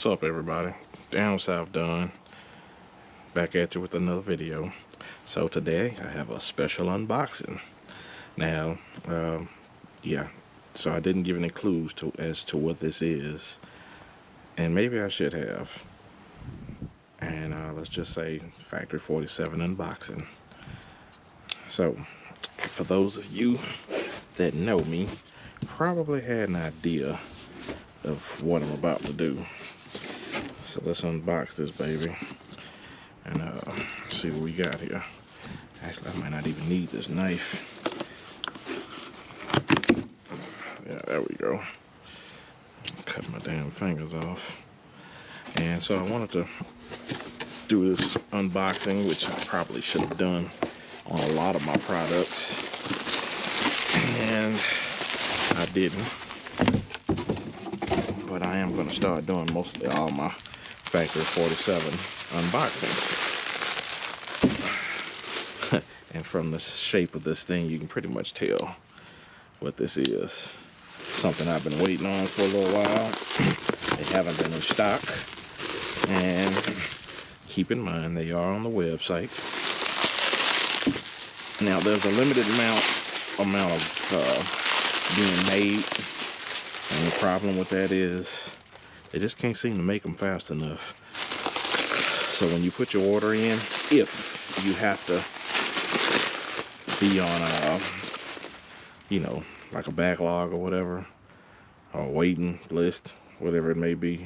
What's up, everybody? Down South Don, back at you with another video. So today I have a special unboxing. Now, yeah, so I didn't give any clues as to what this is, and maybe I should have. And let's just say Factory 47 unboxing. So, for those of you that know me, probably had an idea of what I'm about to do. So let's unbox this baby and see what we got here. Actually, I might not even need this knife. Yeah, there we go. Cut my damn fingers off. And so I wanted to do this unboxing, which I probably should have done on a lot of my products, and I didn't. But I am going to start doing mostly all my Factory 47 unboxings. And from the shape of this thing, you can pretty much tell what this is. Something I've been waiting on for a little while. They haven't been in stock. And keep in mind, they are on the website. Now, there's a limited amount of being made. And the problem with that is they just can't seem to make them fast enough. So when you put your order in, if you have to be on a, you know, like a backlog or whatever, or waiting list, whatever it may be,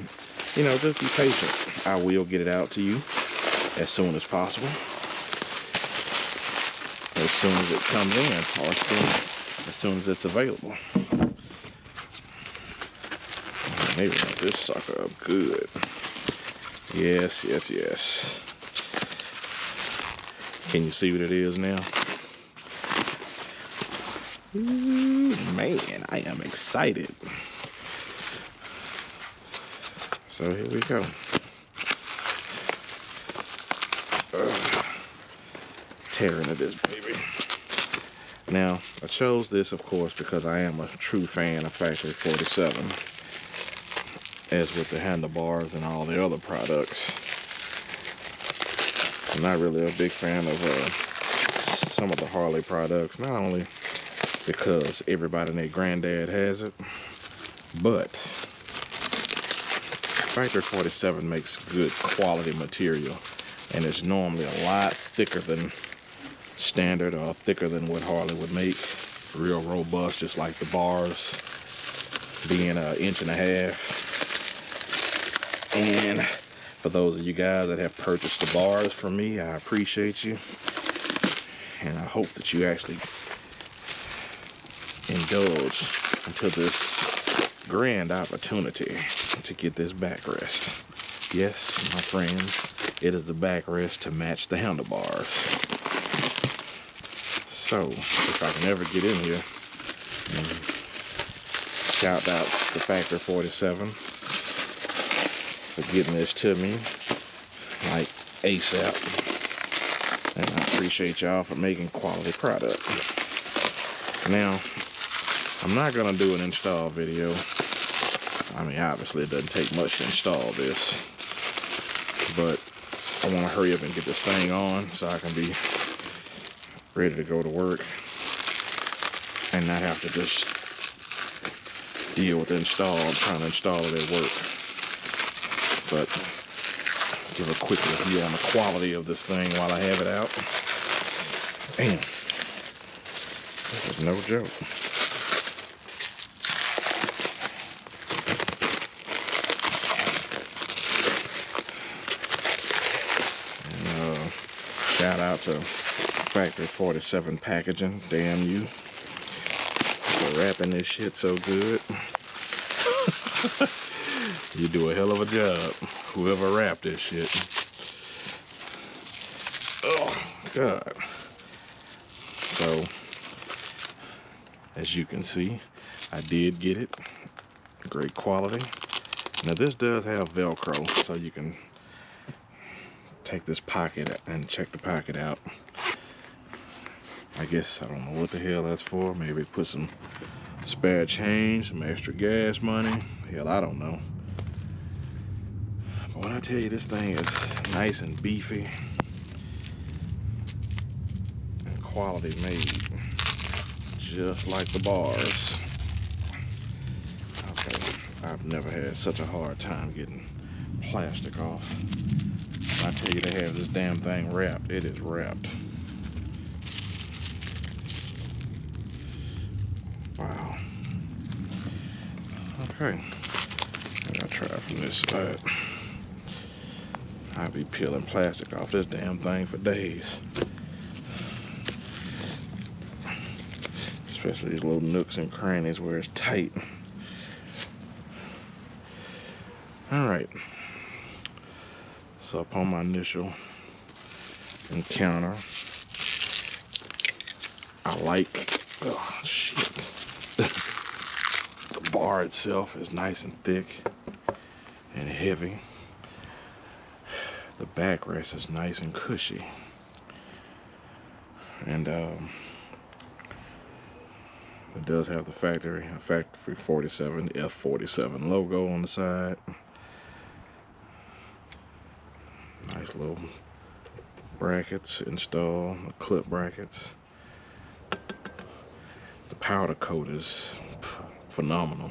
you know, just be patient. I will get it out to you as soon as possible, as soon as it comes in, or as soon as it's available. Maybe wrap this sucker up good. Yes, yes, yes. Can you see what it is now? Ooh, man, I am excited. So here we go. Tear into this baby. Now, I chose this, of course, because I am a true fan of Factory 47. As with the handlebars and all the other products. I'm not really a big fan of some of the Harley products, not only because everybody and their granddad has it, but Factory 47 makes good quality material, and it's normally a lot thicker than standard, or thicker than what Harley would make. Real robust, just like the bars being 1.5 inches. And for those of you guys that have purchased the bars from me, I appreciate you. And I hope that you actually indulge into this grand opportunity to get this backrest. Yes, my friends, it is the backrest to match the handlebars. So, if I can ever get in here, shout out to Factory 47. For getting this to me like ASAP, and I appreciate y'all for making quality product. Now, I'm not gonna do an install video. I mean, obviously it doesn't take much to install this, but I want to hurry up and get this thing on so I can be ready to go to work and not have to just deal with trying to install it at work. But give a quick review on the quality of this thing while I have it out. Damn, this is no joke. And, shout out to Factory 47 packaging. Damn you for wrapping this shit so good. You do a hell of a job, whoever wrapped this shit. Oh, God. So, as you can see, I did get it. Great quality. Now, this does have Velcro, so you can take this pocket and check the pocket out. I guess, I don't know what the hell that's for. Maybe put some spare change, some extra gas money. Hell, I don't know. When I tell you this thing is nice and beefy and quality made, just like the bars. Okay, I've never had such a hard time getting plastic off. When I tell you they have this damn thing wrapped, it is wrapped. Wow. Okay, I gotta try it from this side. I'll be peeling plastic off this damn thing for days. Especially these little nooks and crannies where it's tight. Alright. So upon my initial encounter, I like, oh shit. The bar itself is nice and thick and heavy. The backrest is nice and cushy. And it does have the factory 47 F47 logo on the side. Nice little brackets installed, clip brackets. The powder coat is phenomenal.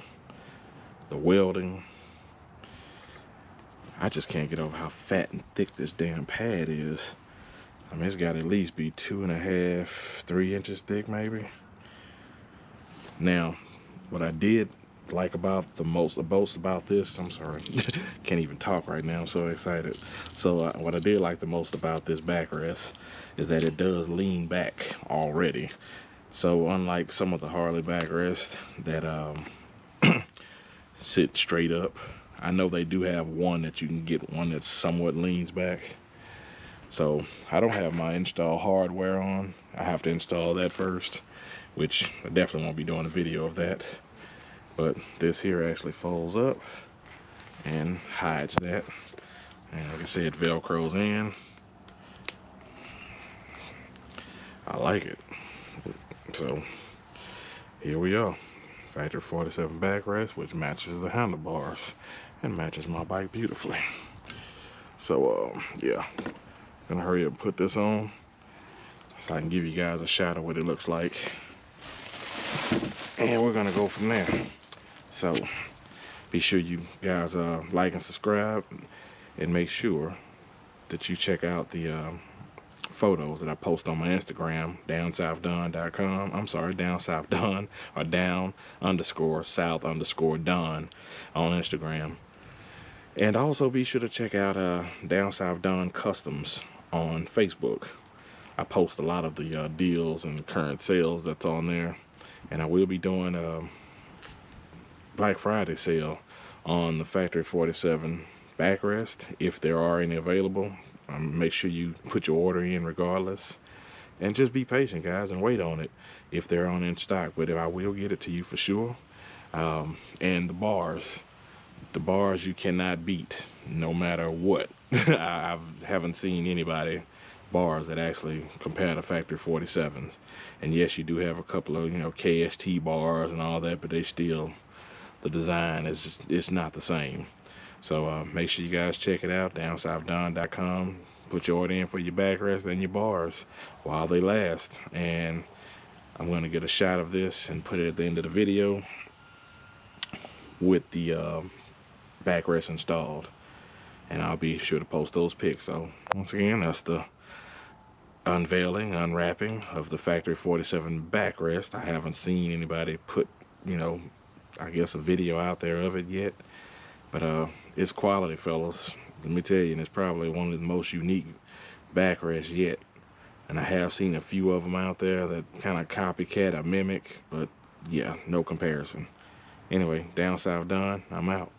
The welding, I just can't get over how fat and thick this damn pad is. I mean, it's got to at least be 2.5, 3 inches thick maybe. Now, what I did like about the most about this, I'm sorry, can't even talk right now, I'm so excited. So what I did like the most about this backrest is that it does lean back already. So unlike some of the Harley backrests that sit straight up, I know they do have one that you can get one that somewhat leans back. So I don't have my install hardware on. I have to install that first, which I definitely won't be doing a video of that. But this here actually folds up and hides that. And like I said, Velcros in. I like it. So here we are. Factory 47 backrest, which matches the handlebars and matches my bike beautifully. So yeah, gonna hurry up and put this on so I can give you guys a shot of what it looks like, and we're gonna go from there. So be sure you guys like and subscribe, and make sure that you check out the photos that I post on my Instagram, downsouthdon.com. I'm sorry, downsouthdon, or down_south_don on Instagram. And also be sure to check out Down South Don Customs on Facebook. I post a lot of the deals and current sales that's on there. And I will be doing a Black Friday sale on the Factory 47 backrest, if there are any available. Make sure you put your order in regardless. And just be patient, guys, and wait on it if they're on in stock. But I will get it to you for sure. And the bars you cannot beat no matter what. I haven't seen anybody bars that actually compare to Factory 47s. And yes, you do have a couple of, KST bars and all that, but they still, the design is just, it's not the same. So make sure you guys check it out, downsouthdon.com. Put your order in for your backrest and your bars while they last. And I'm going to get a shot of this and put it at the end of the video with the backrest installed, and I'll be sure to post those pics. So once again, that's the unwrapping of the Factory 47 backrest. I haven't seen anybody put, I guess a video out there of it yet, but it's quality, fellas. Let me tell you, and it's probably one of the most unique backrests yet. And I have seen a few of them out there that kind of copycat or mimic, but yeah, no comparison. Anyway, Down South Don, I'm out.